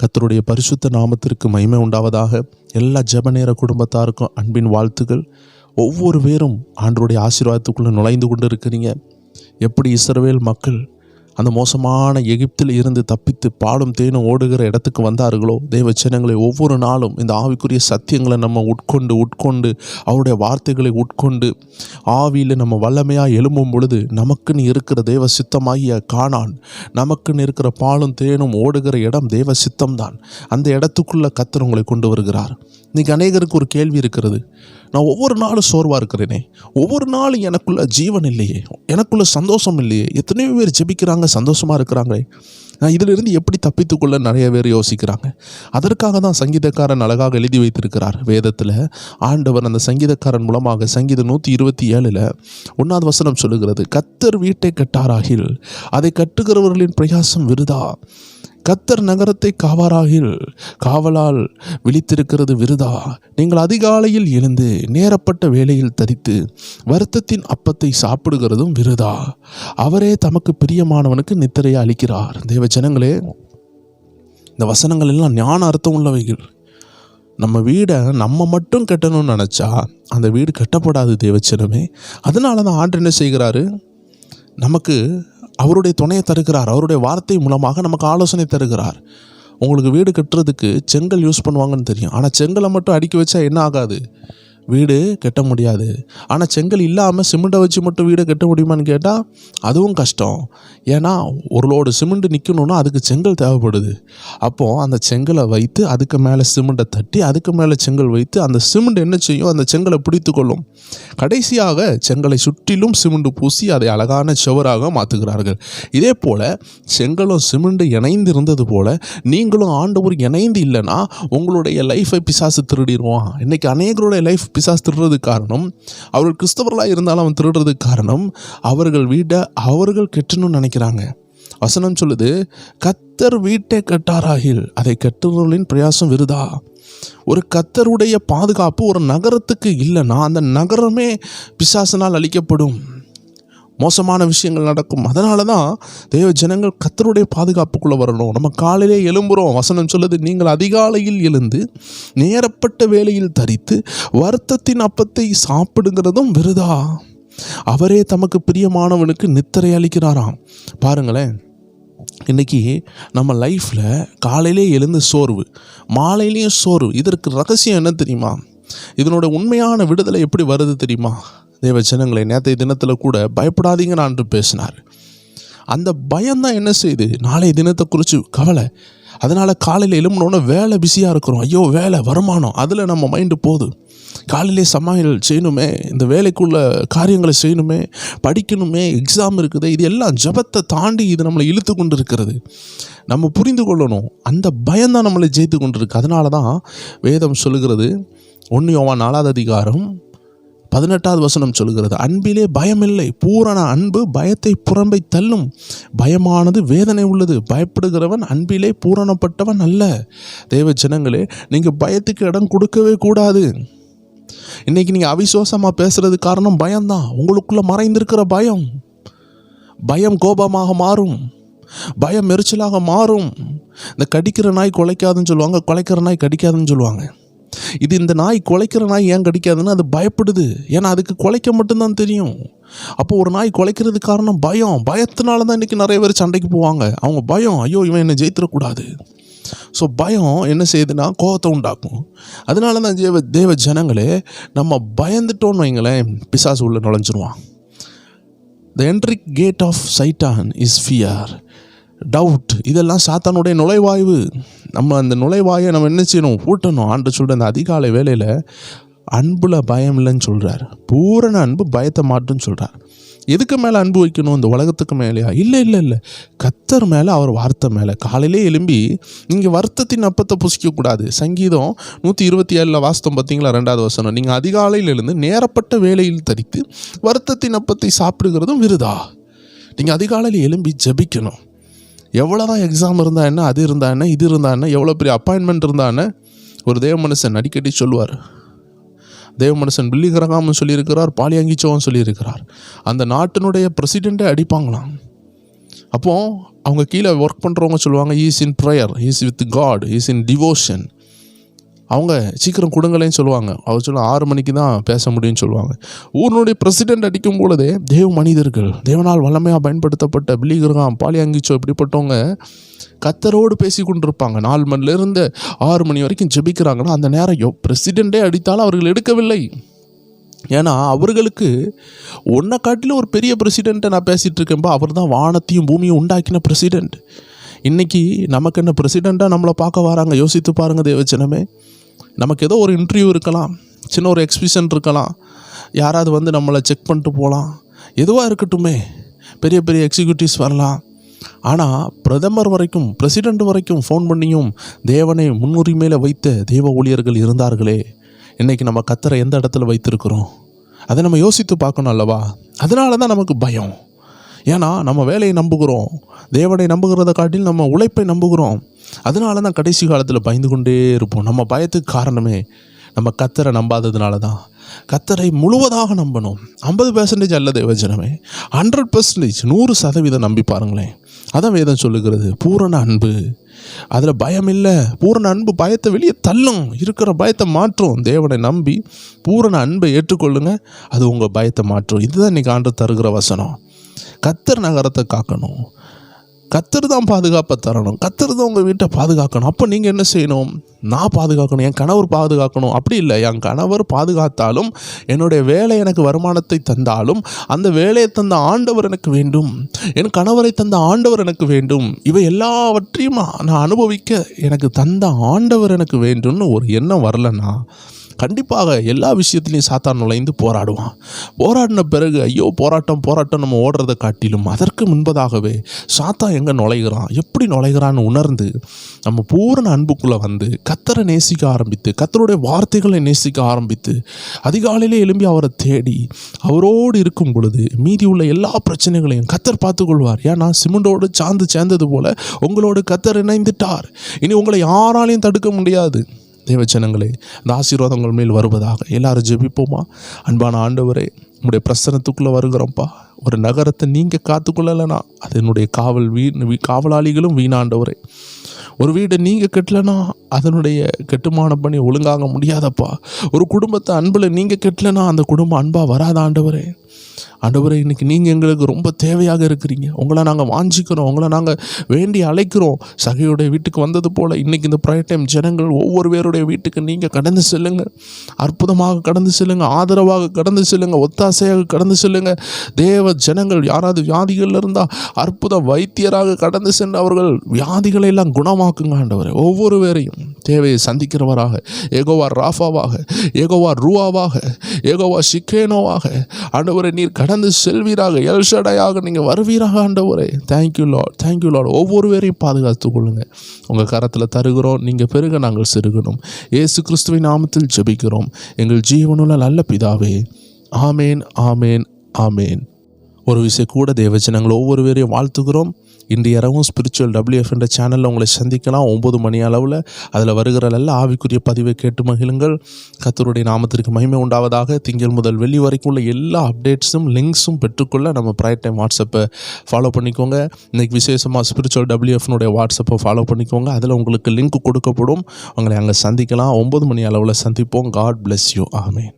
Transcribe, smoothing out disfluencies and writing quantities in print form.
கர்த்தருடைய பரிசுத்த நாமத்திற்கு மகிமை உண்டாவதாக. எல்லா ஜெபநேர குடும்பத்தாருக்கும் அன்பின் வாழ்த்துக்கள். ஒவ்வொரு பேரும் ஆண்டவருடைய ஆசீர்வாதத்துக்குள்ளே நுழைந்து கொண்டு இருக்கிறீங்க. எப்படி இஸ்ரவேல் மக்கள் அந்த மோசமான எகிப்தில் இருந்து தப்பித்து பாலும் தேனும் ஓடுகிற இடத்துக்கு வந்தார்களோ, தேவச்சனங்களை ஒவ்வொரு நாளும் இந்த ஆவிக்குரிய சத்தியங்களை நம்ம உட்கொண்டு அவருடைய வார்த்தைகளை உட்கொண்டு ஆவியில் நம்ம வல்லமையாக எழும்பும் பொழுது நமக்குன்னு இருக்கிற தேவ சித்தமாகிய கானான், நமக்குன்னு இருக்கிற பாலும் தேனும் ஓடுகிற இடம் தேவ சித்தம்தான். அந்த இடத்துக்குள்ளே கர்த்தர் உங்களை கொண்டு வருகிறார். இன்றைக்கி அநேகருக்கு ஒரு கேள்வி இருக்கிறது, நான் ஒவ்வொரு நாளும் சோர்வாக இருக்கிறேனே, ஒவ்வொரு நாளும் எனக்குள்ள ஜீவன் இல்லையே, எனக்குள்ள சந்தோஷம் இல்லையே, எத்தனையோ பேர் ஜெபிக்கிறாங்க, சந்தோஷமாக இருக்கிறாங்களே, நான் இதிலிருந்து எப்படி தப்பித்துக்கொள்ள நிறைய பேர் யோசிக்கிறாங்க. அதற்காக தான் சங்கீதக்காரன் அழகாக எழுதி வைத்திருக்கிறார் வேதத்தில். ஆண்டவர் அந்த சங்கீதக்காரன் மூலமாக சங்கீதம் 127 1வது வசனம் சொல்லுகிறது, கர்த்தர் வீட்டை கட்டாராகில் அதை கட்டுகிறவர்களின் பிரயாசம் விருதா, கர்த்தர் நகரத்தை காவாராகில் காவலால் விழித்திருக்கிறது விருதா. நீங்கள் அதிகாலையில் எழுந்து நேரப்பட்ட வேளையில் தரித்து வருத்தத்தின் அப்பத்தை சாப்பிடுகிறதும் விருதா. அவரே தமக்கு பிரியமானவனுக்கு நித்திரையை அளிக்கிறார். தேவ ஜனங்களே, இந்த வசனங்கள் எல்லாம் ஞான அர்த்தம் உள்ளவைகள். நம்ம வீடை நம்ம மட்டும் கட்டணும்னு நினச்சா அந்த வீடு கட்டப்படாது தேவச்சனமே. அதனால தான் ஆண்டு என்ன செய்கிறாரு, நமக்கு அவருடைய துணையை தருகிறார். அவருடைய வார்த்தை மூலமாக நமக்கு ஆலோசனை தருகிறார். உங்களுக்கு வீடு கட்டுறதுக்கு செங்கல் யூஸ் பண்ணுவாங்கன்னு தெரியும், ஆனால் செங்கலை மட்டும் அடுக்கி வச்சா என்ன ஆகாது, வீடு கட்ட முடியாது. ஆனால் செங்கல் இல்லாமல் சிமெண்ட்டை வச்சு மட்டும் வீடை கட்ட முடியுமான்னு கேட்டால் அதுவும் கஷ்டம். ஏன்னா ஒரு லோடு சிமெண்ட் நிற்கணுன்னா அதுக்கு செங்கல் தேவைப்படுது. அப்போது அந்த செங்கலை வைத்து அதுக்கு மேலே சிமெண்ட்டை தட்டி அதுக்கு மேலே செங்கல் வைத்து அந்த சிமெண்ட் என்ன செய்யும், அந்த செங்கலை பிடித்து கொள்ளும். கடைசியாக செங்கலை சுற்றிலும் சிமெண்ட் பூசி அதை அழகான சுவராக மாற்றுகிறார்கள். இதே போல் செங்கலும் சிமெண்ட் இணைந்து இருந்தது போல் நீங்களும் ஆண்டவர் இணைந்து இல்லைன்னா உங்களுடைய லைஃப்பை பிசாசு திருடிடுவான். இன்றைக்கி அநேகருடைய லைஃப் பிசாசு திருடுறதுக்கு காரணம், அவர்கள் கிறிஸ்தவர்களாக இருந்தாலும் அவன் திருடுறதுக்கு காரணம், அவர்கள் வீட்டை அவர்கள் கட்டணும்னு நினைக்கிறாங்க. வசனம் சொல்லுது, கர்த்தர் வீட்டை கட்டாராகில் அதை கட்டுறவர்களின் பிரயாசம் விருதா. ஒரு கர்த்தருடைய பாதுகாப்பு ஒரு நகரத்துக்கு இல்லைன்னா அந்த நகரமே பிசாசினால் அழிக்கப்படும், மோசமான விஷயங்கள் நடக்கும். அதனால தான் தேவ ஜனங்கள் கர்த்தருடைய பாதுகாப்புக்குள்ளே வரணும். நம்ம காலையிலே எழும்புகிறோம், வசனம் சொல்லுது, நீங்கள் அதிகாலையில் எழுந்து நேரப்பட்ட வேளையில் தரித்து வருத்தத்தின் அப்பத்தை சாப்பிடுங்கிறதும் விருதா. அவரே தமக்கு பிரியமானவனுக்கு நித்திரை அளிக்கிறாராம். பாருங்களேன், இன்றைக்கி நம்ம லைஃப்பில் காலையிலே எழுந்து சோர்வு, மாலையிலையும் சோர்வு. இதற்கு ரகசியம் என்ன தெரியுமா? இதனோட உண்மையான விடுதலை எப்படி வருது தெரியுமா? தேவ ஜனங்களை, நேற்றைய தினத்தில் கூட பயப்படாதீங்கன்னு ஆண்டு பேசினார். அந்த பயம்தான் என்ன செய்யுது, நாளைய தினத்தை குறித்து கவலை. அதனால் காலையில் எழும்பினோன்னு வேலை பிஸியாக இருக்கிறோம், ஐயோ வேலை வருமானம், அதில் நம்ம மைண்டு போகுது. காலையிலே சமையல் செய்யணுமே, இந்த வேலைக்குள்ள காரியங்களை செய்யணுமே, படிக்கணுமே, எக்ஸாம் இருக்குது, இது எல்லாம் ஜபத்தை தாண்டி இது நம்மளை இழுத்து கொண்டு இருக்கிறது. நம்ம புரிந்து கொள்ளணும், அந்த பயம்தான் நம்மளை ஜெயித்து கொண்டு இருக்கு. அதனால தான் வேதம் சொல்லுகிறது, 1 யோவான் 4வது அதிகாரம் 18வது வசனம் சொல்லுகிறது, அன்பிலே பயமில்லை, பூரண அன்பு பயத்தை புறம்பை தள்ளும், பயமானது வேதனை உள்ளது, பயப்படுகிறவன் அன்பிலே பூரணப்பட்டவன் அல்ல. தேவ ஜனங்களே, நீங்கள் பயத்துக்கு இடம் கொடுக்கவே கூடாது. இன்றைக்கி நீங்கள் அவிசுவாசமாக பேசுகிறது காரணம் பயம்தான். உங்களுக்குள்ளே மறைந்திருக்கிற பயம், பயம் கோபமாக மாறும், பயம் எரிச்சலாக மாறும். இந்த கடிக்கிற நாய் குலைக்காதுன்னு சொல்லுவாங்க, குலைக்கிற நாய் கடிக்காதுன்னு சொல்லுவாங்க. இது இந்த நாய் குலைக்கிற நாய் ஏன் கடிக்காதுன்னு அது பயப்படுது, ஏன்னா அதுக்கு குலைக்க மட்டும்தான் தெரியும். அப்போ ஒரு நாய் குலைக்கிறது காரணம் பயம். பயத்தினால தான் இன்றைக்கி நிறைய பேர் சண்டைக்கு போவாங்க. அவங்க பயம், ஐயோ இவன் என்னை ஜெயித்திடக்கூடாது. ஸோ பயம் என்ன செய்யுதுன்னா கோபத்தை உண்டாக்கும். அதனால தான் தேவ ஜனங்களே, நம்ம பயந்துட்டோன்னு வைங்களேன், பிசாசு உள்ள நுழைஞ்சிருவான். The entry gate of Satan is fear, doubt. இதெல்லாம் சாத்தானுடைய நுழைவாய்வு. நம்ம அந்த நுழைவாயை நம்ம என்ன செய்யணும், பூட்டணும். ஆண்டு சொல்கிற அந்த அதிகாலை வேளையில் அன்பில் பயம் இல்லைன்னு சொல்கிறார். பூரண அன்பு பயத்தை மாட்டுன்னு சொல்கிறார். எதுக்கு மேலே அன்பு வைக்கணும், இந்த உலகத்துக்கு மேலேயா? இல்லை, கர்த்தர் மேலே, அவர் வார்த்தை மேலே. காலையிலே எழும்பி நீங்கள் வருத்தத்தின் அப்பத்தை புசிக்கக்கூடாது. சங்கீதம் 127 வாஸ்தம் பார்த்தீங்களா, 2வது வசனம், நீங்கள் அதிகாலையில் எழுந்து நேரப்பட்ட வேளையில் தரித்து வருத்தத்தின் அப்பத்தை சாப்பிடுகிறதும் விருதா. நீங்கள் அதிகாலையில் எழும்பி ஜெபிக்கணும். எவ்வளோதான் எக்ஸாம் இருந்தால் என்ன, அது இருந்தால் என்ன, இது இருந்தால் என்ன, எவ்வளோ பெரிய அப்பாயின்மெண்ட் இருந்தால் என்ன. ஒரு தேவ மனுஷன் அடிக்கடி சொல்லுவார், தேவ மனுஷன் பில்லி கிரகாம்னு சொல்லியிருக்கிறார், பாலியாங்கிச்சோன்னு சொல்லியிருக்கிறார். அந்த நாட்டினுடைய பிரசிடெண்ட்டை அடிப்பாங்களாம். அப்போது அவங்க கீழே ஒர்க் பண்ணுறவங்க சொல்லுவாங்க is in prayer, is with God, is in devotion. அவங்க சீக்கிரம் கொடுங்களேன்னு சொல்லுவாங்க. அவர் சொல்ல 6 மணிக்கு தான் பேச முடியும்னு சொல்லுவாங்க. ஊரினுடைய பிரசிடென்ட் அடிக்கும் பொழுதே தேவ மனிதர்கள், தேவனால் வல்லமையாக பயன்படுத்தப்பட்ட பில்லி கிரஹாம், பாலியாங்கிச்சோ இப்படிப்பட்டவங்க கத்தரோடு பேசி கொண்டிருப்பாங்க. 4 மணிலேருந்து 6 மணி வரைக்கும் ஜெபிக்கிறாங்கன்னா அந்த நேரம் பிரசிடெண்ட்டே அடித்தாலும் அவர்கள் எடுக்கவில்லை. ஏன்னா அவர்களுக்கு ஒன்றை காட்டிலும் ஒரு பெரிய பிரசிடெண்ட்டை நான் பேசிகிட்டு இருக்கேன்பா, அவர் தான் வானத்தையும் பூமியும் உண்டாக்கின பிரசிடெண்ட். இன்றைக்கி நமக்கு என்ன பிரசிடெண்ட்டாக நம்மளை பார்க்க வராங்க? யோசித்து பாருங்கள் தேவச்சனமே. நமக்கு ஏதோ ஒரு இன்டர்வியூ இருக்கலாம், சின்ன ஒரு எக்ஸிபிஷன் இருக்கலாம், யாராவது வந்து நம்மளை செக் பண்ணிட்டு போகலாம், எதுவாக இருக்கட்டுமே, பெரிய பெரிய எக்ஸிக்யூட்டிவ்ஸ் வரலாம். ஆனால் பிரதமர் வரைக்கும், பிரசிடெண்ட் வரைக்கும் ஃபோன் பண்ணியும் தேவனை முன்னுரிமையில் வைத்த தேவ ஊழியர்கள் இருந்தார்களே. இன்றைக்கி நம்ம கத்தரை எந்த இடத்துல வைத்திருக்கிறோம்? அதை நம்ம யோசித்து பார்க்கணும் அல்லவா? அதனால தான் நமக்கு பயம். ஏன்னா நம்ம வேலையை நம்புகிறோம், தேவனை நம்புகிறத காட்டில் நம்ம உழைப்பை நம்புகிறோம். அதனால தான் கடைசி காலத்தில் பயந்து கொண்டே இருப்போம். நம்ம பயத்துக்கு காரணமே நம்ம கத்தரை நம்பாததுனால தான். கத்தரை முழுவதாக நம்பணும். 50% அல்ல தேவஜனமே, 100%, 100% நம்பி பாருங்களேன். அதான் வேதம் சொல்லுகிறது, பூரண அன்பு. அதில் பயம் இல்லை. பூரண அன்பு பயத்தை வெளியே தள்ளும், இருக்கிற பயத்தை மாற்றும். தேவனை நம்பி பூரண அன்பை ஏற்றுக்கொள்ளுங்க, அது உங்கள் பயத்தை மாற்றும். இதுதான் இன்றைக்கி ஆண்டு தருகிற வசனம். கத்தர் நகரத்தை காக்கணும், கத்தர் தான் பாதுகாப்பை தரணும், கத்தர் தான் உங்கள் வீட்டை பாதுகாக்கணும். அப்போ நீங்கள் என்ன செய்யணும்? நான் பாதுகாக்கணும், என் கணவர் பாதுகாக்கணும். அப்படி இல்லை, என் கணவர் பாதுகாத்தாலும், என்னுடைய வேலை எனக்கு வருமானத்தை தந்தாலும், அந்த வேலையை தந்த ஆண்டவர் எனக்கு வேண்டும், என் கணவரை தந்த ஆண்டவர் எனக்கு வேண்டும், இவை எல்லாவற்றையும் நான் அனுபவிக்க எனக்கு தந்த ஆண்டவர் எனக்கு வேண்டும்னு ஒரு எண்ணம் வரலன்னா கண்டிப்பாக எல்லா விஷயத்துலையும் சாத்தான் நுழைந்து போராடுவான். போராடின பிறகு ஐயோ போராட்டம் நம்ம ஓடுறதை காட்டிலும் அதற்கு முன்பதாகவே சாத்தான் எங்கே நுழைகிறான், எப்படி நுழைகிறான்னு உணர்ந்து நம்ம பூரண அன்புக்குள்ளே வந்து கத்தரை நேசிக்க ஆரம்பித்து, கத்தருடைய வார்த்தைகளை நேசிக்க ஆரம்பித்து, அதிகாலையிலே எழும்பி அவரை தேடி அவரோடு இருக்கும் பொழுது மீதி உள்ள எல்லா பிரச்சனைகளையும் கத்தர் பார்த்துக்கொள்வார். ஏன்னா சிமெண்டோடு சாந்து சேர்ந்தது போல உங்களோடு கத்தர் இணைந்துட்டார். இனி உங்களை யாராலையும் தடுக்க முடியாது. தேவச்சனங்களே, இந்த ஆசீர்வாதங்கள் மேல் வருவதாக. எல்லாரும் ஜெபிப்போமா? அன்பான ஆண்டவரே, உங்களுடைய பிரசனத்துக்குள்ளே வருகிறோம்ப்பா. ஒரு நகரத்தை நீங்கள் காத்துக்கொள்ளலைன்னா அதனுடைய காவலாளிகளும் வீணாண்டவரே. ஒரு வீடை நீங்கள் கட்டலைன்னா அதனுடைய கட்டுமான பணி ஒழுங்காக முடியாதப்பா. ஒரு குடும்பத்தை அன்பில் நீங்கள் கட்டலைன்னா அந்த குடும்பம் அன்பாக வராத ஆண்டவரே. ஆண்டவரே, இன்றைக்கி நீங்கள் எங்களுக்கு ரொம்ப தேவையாக இருக்கிறீங்க. உங்களை நாங்கள் வாஞ்சிக்கிறோம், உங்களை நாங்கள் வேண்டி அழைக்கிறோம். சகையுடைய வீட்டுக்கு வந்தது போல் இன்றைக்கி இந்த ப்ரைட் டைம் ஜனங்கள் ஒவ்வொரு பேருடைய வீட்டுக்கு நீங்கள் கடந்து செல்லுங்கள், அற்புதமாக கடந்து செல்லுங்கள், ஆதரவாக கடந்து செல்லுங்கள், ஒத்தாசையாக கடந்து செல்லுங்கள். தேவ ஜனங்கள் யாராவது வியாதிகள் இருந்தால் அற்புத வைத்தியராக கடந்து சென்று அவர்கள் வியாதிகளை எல்லாம் குணமாக்குங்க ஆண்டவரே. ஒவ்வொரு பேரையும் தேவையை சந்திக்கிறவராக, ஏகோவா ராஃபாவாக, ஏகோவா ரூவாவாக, ஏகோவா சிக்கேனோவாக ஆண்டவரே நீர் கடந்து செல்வீராக, எல்ஷடையாக நீங்கள் வருவீராக ஆண்டவரே. Thank you Lord, thank you Lord. ஒவ்வொருவரையும் பாதுகாத்து கொள்ளுங்கள். உங்கள் கரத்தில் தருகிறோம், நீங்கள் பெருக நாங்கள் சிறுகணும். இயேசு கிறிஸ்துவின் நாமத்தில் ஜெபிக்கிறோம் எங்கள் ஜீவனுள்ள நல்ல பிதாவே. ஆமேன், ஆமேன், ஆமேன். ஒரு விஷயம் கூட தேவஜனங்கள் ஒவ்வொருவரையும் வாழ்த்துகிறோம். இன்றைய இரவும் ஸ்பிரிச்சுவல் WF என்ற சேனலில் உங்களை சந்திக்கலாம் 9 மணி அளவில். அதில் வருகிற நல்ல ஆவிக்குரிய பதிவை கேட்டு மகிழுங்கள். கர்த்தருடைய நாமத்திற்கு மகிமை உண்டாவதாக. திங்கள் முதல் வெள்ளி வரைக்கும் உள்ள எல்லா அப்டேட்ஸும் லிங்க்ஸும் பெற்றுக்கொள்ள நம்ம ப்ரைட் டைம் வாட்ஸ்அப்பை ஃபாலோ பண்ணிக்கோங்க. இன்றைக்கி விசேஷமாக ஸ்பிரிச்சுவல் WFனுடைய வாட்ஸ்அப்பை ஃபாலோ பண்ணிக்கோங்க. அதில் உங்களுக்கு லிங்க் கொடுக்கப்படும். உங்களை அங்கே சந்திக்கலாம். 9 மணி அளவில் சந்திப்போம். God bless you. ஆமேன்.